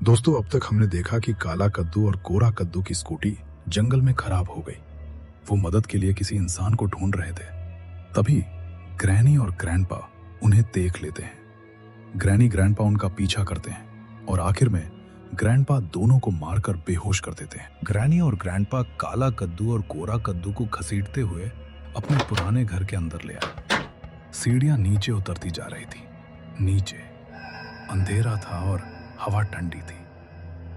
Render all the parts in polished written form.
दोस्तों, अब तक हमने देखा कि काला कद्दू और गोरा कद्दू की स्कूटी जंगल में खराब हो गई। वो मदद के लिए किसी इंसान को ढूंढ रहे थे। तभी ग्रैनी और ग्रैंडपा उन्हें देख लेते हैं। ग्रैनी ग्रैंडपा उनका पीछा करते हैं और आखिर में ग्रैंडपा दोनों को मारकर बेहोश कर देते हैं। ग्रैनी और ग्रैंडपा काला कद्दू और गोरा कद्दू को घसीटते हुए अपने पुराने घर के अंदर ले आए। सीढ़ियां नीचे उतरती जा रही थी। नीचे अंधेरा था और हवा ठंडी थी।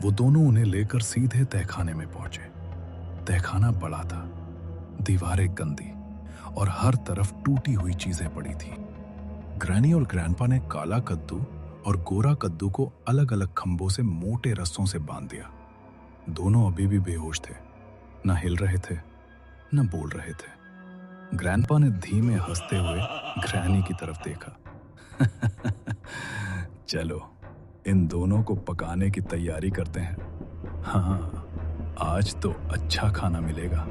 वो दोनों उन्हें लेकर सीधे तहखाने में पहुंचे। तहखाना बड़ा था, दीवारें गंदी और हर तरफ टूटी हुई चीजें पड़ी थी। ग्रैनी और ग्रैंडपा ने काला कद्दू और गोरा कद्दू को अलग अलग खंभों से मोटे रस्सों से बांध दिया। दोनों अभी भी बेहोश थे, न हिल रहे थे न बोल रहे थे। ग्रैंडपा ने धीमे हंसते हुए ग्रैनी की तरफ देखा। चलो, इन दोनों को पकाने की तैयारी करते हैं। हाँ, आज तो अच्छा खाना मिलेगा।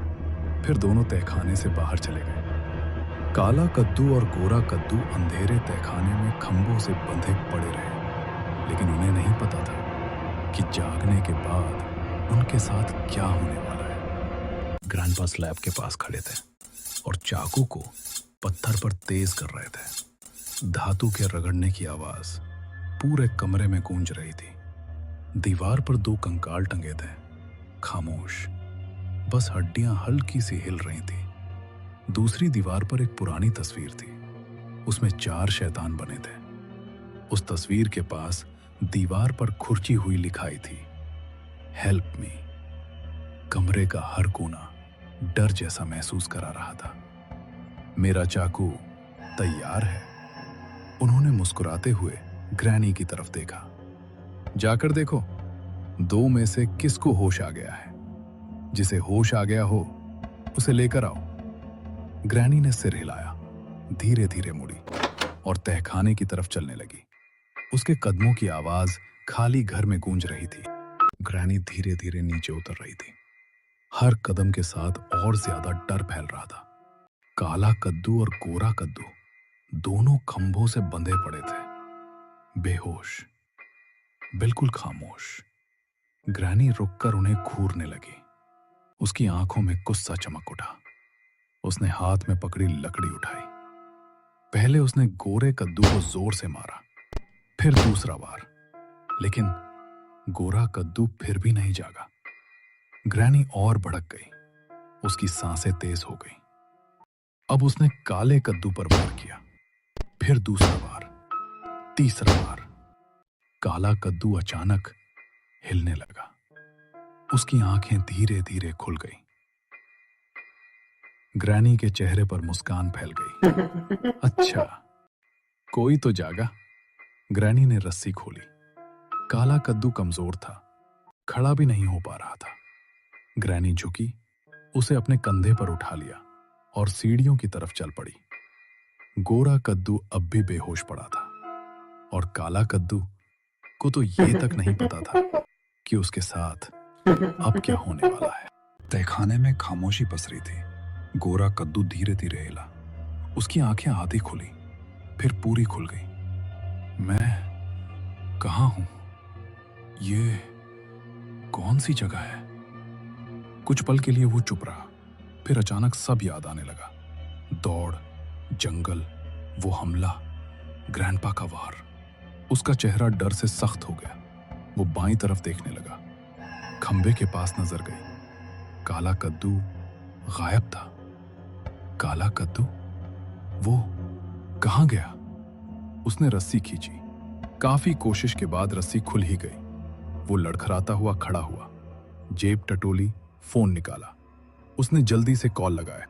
फिर दोनों तहखाने से बाहर चले गए। काला कद्दू और गोरा कद्दू अंधेरे तहखाने में खंभों से बंधे पड़े रहे, लेकिन उन्हें नहीं पता था कि जागने के बाद उनके साथ क्या होने वाला है। ग्रैंडपा स्लैब के पास खड़े थे और चाकू को पत्थर पर तेज कर रहे थे। धातु के रगड़ने की आवाज पूरे कमरे में गूंज रही थी। दीवार पर दो कंकाल टंगे थे, खामोश, बस हड्डियां हल्की सी हिल रही थी। दूसरी दीवार पर एक पुरानी तस्वीर थी, उसमें 4 शैतान बने थे। उस तस्वीर के पास दीवार पर खुरची हुई लिखाई थी, हेल्प मी। कमरे का हर कोना डर जैसा महसूस करा रहा था। मेरा चाकू तैयार है, उन्होंने मुस्कुराते हुए ग्रैनी की तरफ देखा। जाकर देखो, 2 में से किसको होश आ गया है। जिसे होश आ गया हो उसे लेकर आओ। ग्रैनी ने सिर हिलाया, धीरे धीरे मुड़ी और तहखाने की तरफ चलने लगी। उसके कदमों की आवाज खाली घर में गूंज रही थी। ग्रैनी धीरे धीरे नीचे उतर रही थी। हर कदम के साथ और ज्यादा डर फैल रहा था। काला कद्दू और गोरा कद्दू दोनों खंभों से बंधे पड़े थे, बेहोश, बिल्कुल खामोश। ग्रैनी रुककर उन्हें घूरने लगी। उसकी आंखों में गुस्सा चमक उठा। उसने हाथ में पकड़ी लकड़ी उठाई। पहले उसने गोरे कद्दू को जोर से मारा, फिर दूसरा बार, लेकिन गोरा कद्दू फिर भी नहीं जागा। ग्रैनी और भड़क गई। उसकी सांसें तेज हो गई। अब उसने काले कद्दू पर वार किया, फिर दूसरा बार, तीसरा बार। काला कद्दू अचानक हिलने लगा। उसकी आंखें धीरे धीरे खुल गईं। ग्रैनी के चेहरे पर मुस्कान फैल गई। अच्छा, कोई तो जागा। ग्रैनी ने रस्सी खोली। काला कद्दू कमजोर था, खड़ा भी नहीं हो पा रहा था। ग्रैनी झुकी, उसे अपने कंधे पर उठा लिया और सीढ़ियों की तरफ चल पड़ी। गोरा कद्दू अब भी बेहोश पड़ा था और काला कद्दू को तो ये तक नहीं पता था कि उसके साथ अब क्या होने वाला है। तहखाने में खामोशी पसरी थी। गोरा कद्दू धीरे धीरे हिला। उसकी आंखें आधी खुली, फिर पूरी खुल गई। मैं कहां हूं? ये कौन सी जगह है? कुछ पल के लिए वो चुप रहा, फिर अचानक सब याद आने लगा। दौड़, जंगल, वो हमला, ग्रैंडपा का वार। उसका चेहरा डर से सख्त हो गया। वो बाईं तरफ देखने लगा। खंबे के पास नजर गई। काला कद्दू गायब था। काला कद्दू, वो कहां गया? उसने रस्सी खींची। काफी कोशिश के बाद रस्सी खुल ही गई। वो लड़खड़ाता हुआ खड़ा हुआ, जेब टटोली, फोन निकाला। उसने जल्दी से कॉल लगाया।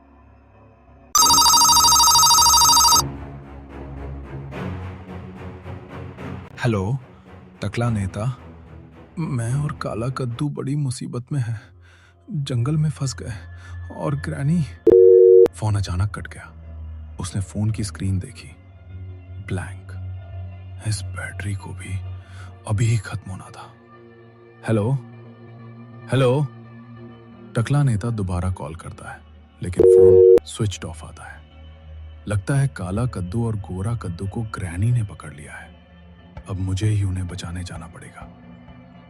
हेलो, टकला नेता। मैं और काला कद्दू बड़ी मुसीबत में है। जंगल में फंस गए और ग्रैनी। फोन अचानक कट गया। उसने फोन की स्क्रीन देखी, ब्लैंक। इस बैटरी को भी अभी ही खत्म होना था। Hello hello. टकला नेता दोबारा कॉल करता है, लेकिन फोन स्विच ऑफ आता है। लगता है काला कद्दू और गोरा कद्दू को ग्रैनी ने पकड़ लिया है। अब मुझे ही उन्हें बचाने जाना पड़ेगा।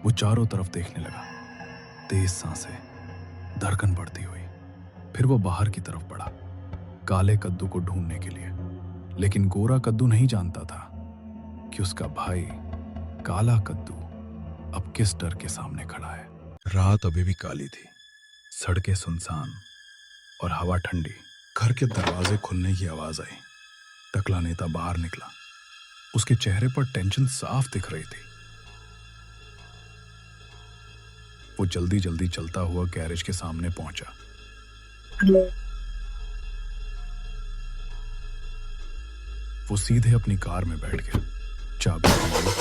वो चारों तरफ देखने लगा, तेज सांसें, धड़कन बढ़ती हुई। फिर वो बाहर की तरफ बढ़ा, काले कद्दू को ढूंढने के लिए। लेकिन गोरा कद्दू नहीं जानता था कि उसका भाई काला कद्दू अब किस डर के सामने खड़ा है। रात अभी भी काली थी, सड़कें सुनसान और हवा ठंडी। घर के दरवाजे खुलने की आवाज आई। टकला नेता बाहर निकला। उसके चेहरे पर टेंशन साफ दिख रही थी। वो जल्दी जल्दी चलता हुआ गैरेज के सामने पहुंचा। वो सीधे अपनी कार में बैठ गया, चाबी खोली,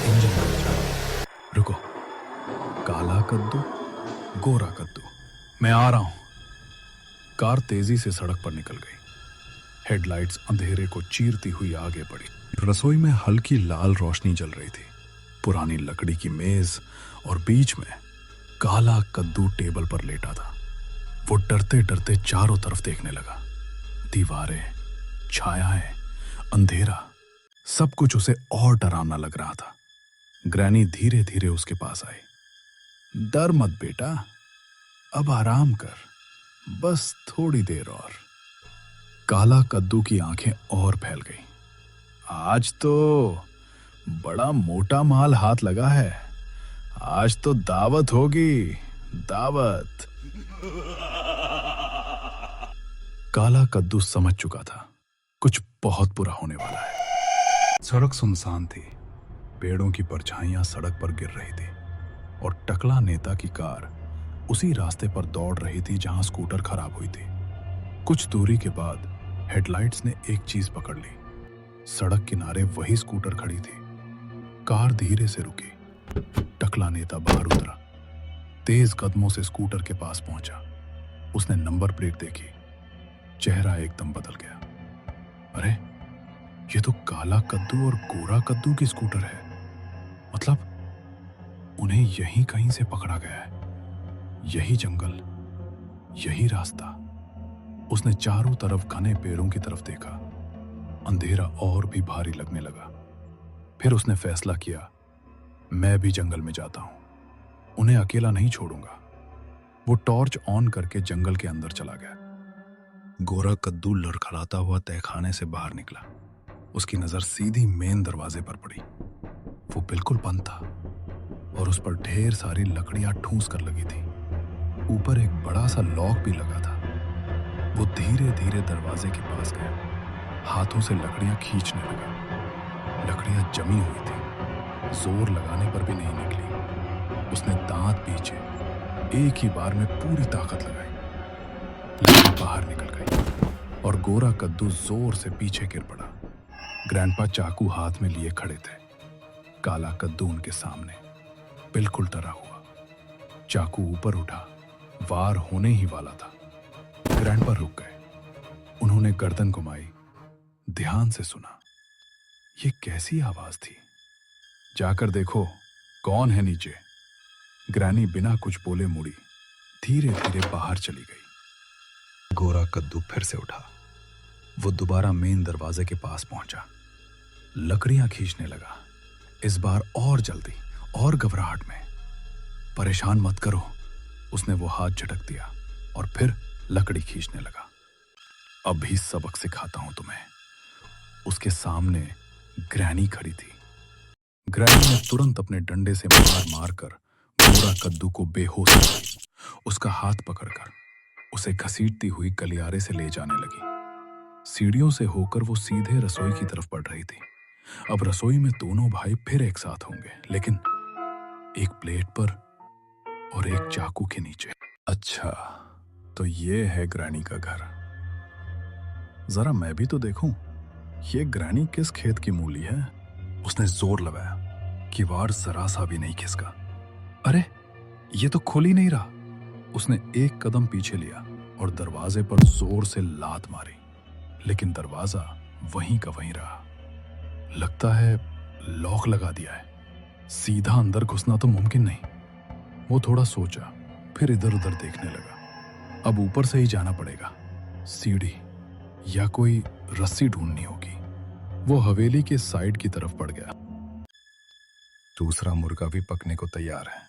इंजन पर चला। रुको, काला कद्दू, गोरा कद्दू, मैं आ रहा हूं। कार तेजी से सड़क पर निकल गई। हेडलाइट्स अंधेरे को चीरती हुई आगे बढ़ी। रसोई में हल्की लाल रोशनी जल रही थी। पुरानी लकड़ी की मेज और बीच में काला कद्दू टेबल पर लेटा था। वो डरते डरते चारों तरफ देखने लगा। दीवारें, छायाएं, अंधेरा, सब कुछ उसे और डरावना लग रहा था। ग्रैनी धीरे धीरे उसके पास आई। डर मत बेटा, अब आराम कर, बस थोड़ी देर और। काला कद्दू की आंखें और फैल गईं। आज तो बड़ा मोटा माल हाथ लगा है। आज तो दावत होगी, दावत। काला कद्दू समझ चुका था, कुछ बहुत बुरा होने वाला है। सड़क सुनसान थी, पेड़ों की परछाइयां सड़क पर गिर रही थी और टकला नेता की कार उसी रास्ते पर दौड़ रही थी जहां स्कूटर खराब हुई थी। कुछ दूरी के बाद हेडलाइट्स ने एक चीज पकड़ ली। सड़क किनारे वही स्कूटर खड़ी थी। कार धीरे से रुकी। टकला नेता बाहर उतरा, तेज कदमों से स्कूटर के पास पहुंचा। उसने नंबर प्लेट देखी। चेहरा एकदम बदल गया। अरे, ये तो काला कद्दू और गोरा कद्दू की स्कूटर है। मतलब उन्हें यहीं कहीं से पकड़ा गया है। यही जंगल, यही रास्ता। उसने चारों तरफ घने पेड़ों की तरफ देखा। अंधेरा और भी भारी लगने लगा। फिर उसने फैसला किया, मैं भी जंगल में जाता हूं, उन्हें अकेला नहीं छोड़ूंगा। वो टॉर्च ऑन करके जंगल के अंदर चला गया। गोरा कद्दू लड़खड़ाता हुआ तहखाने से बाहर निकला। उसकी नजर सीधी मेन दरवाजे पर पड़ी। वो बिल्कुल बंद था और उस पर ढेर सारी लकड़ियां ठूंस कर लगी थी। ऊपर एक बड़ा सा लॉक भी लगा था। वो धीरे धीरे दरवाजे के पास गया, हाथों से लकड़ियां खींचने लगा। लकड़ियां जमी हुई थी, जोर लगाने पर भी नहीं निकली। उसने दांत पीछे एक ही बार में पूरी ताकत लगाई। लकड़ी बाहर निकल गई और गोरा कद्दू जोर से पीछे गिर पड़ा। ग्रैंडपा चाकू हाथ में लिए खड़े थे। काला कद्दू उनके सामने, बिल्कुल डरा हुआ। चाकू ऊपर उठा, वार होने ही वाला था। ग्रैंडपा रुक गए। उन्होंने गर्दन घुमाई, ध्यान से सुना। ये कैसी आवाज थी? जाकर देखो कौन है नीचे। ग्रैनी बिना कुछ बोले मुड़ी, धीरे धीरे बाहर चली गई। गोरा कद्दू फिर से उठा। वो दोबारा मेन दरवाजे के पास पहुंचा, लकड़ियां खींचने लगा। इस बार और जल्दी और घबराहट में। परेशान मत करो, उसने वो हाथ झटक दिया और फिर लकड़ी खींचने लगा। अभी सबक सिखाता हूं तुम्हें। उसके सामने ग्रैनी खड़ी थी। ग्रैनी ने तुरंत अपने डंडे से मार मारकर गोरा कद्दू को बेहोश कर दिया। उसका हाथ पकड़कर उसे घसीटती हुई गलियारे से ले जाने लगी। सीढ़ियों से होकर वो सीधे रसोई की तरफ बढ़ रही थी। अब रसोई में दोनों भाई फिर एक साथ होंगे, लेकिन एक प्लेट पर और एक चाकू के नीचे। अच्छा, तो ये है ग्रैनी का घर। जरा मैं भी तो देखूं, ये ग्रैनी किस खेत की मूली है। उसने जोर लगाया, किवाड़ जरा सा भी नहीं खिसका। अरे, ये तो खुल ही नहीं रहा। उसने एक कदम पीछे लिया और दरवाजे पर जोर से लात मारी, लेकिन दरवाजा वहीं का वहीं रहा। लगता है लॉक लगा दिया है। सीधा अंदर घुसना तो मुमकिन नहीं। वो थोड़ा सोचा, फिर इधर उधर देखने लगा। अब ऊपर से ही जाना पड़ेगा। सीढ़ी या कोई रस्सी ढूंढनी होगी। वो हवेली के साइड की तरफ बढ़ गया। दूसरा मुर्गा भी पकने को तैयार है।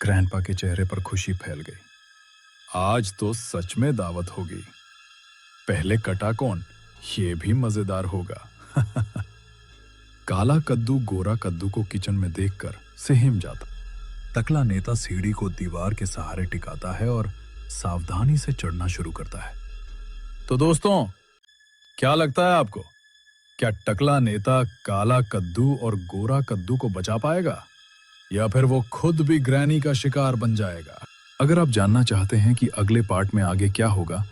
ग्रैंडपा के चेहरे पर खुशी फैल गई। आज तो सच में दावत होगी। पहले कटा कौन, ये भी मजेदार होगा। काला कद्दू गोरा कद्दू को किचन में देखकर सेहम जाता। टकला नेता सीढ़ी को दीवार के सहारे टिकाता है और सावधानी से चढ़ना शुरू करता है। तो दोस्तों, क्या लगता है आपको, क्या टकला नेता काला कद्दू और गोरा कद्दू को बचा पाएगा, या फिर वो खुद भी ग्रैनी का शिकार बन जाएगा? अगर आप जानना चाहते हैं कि अगले पार्ट में आगे क्या होगा,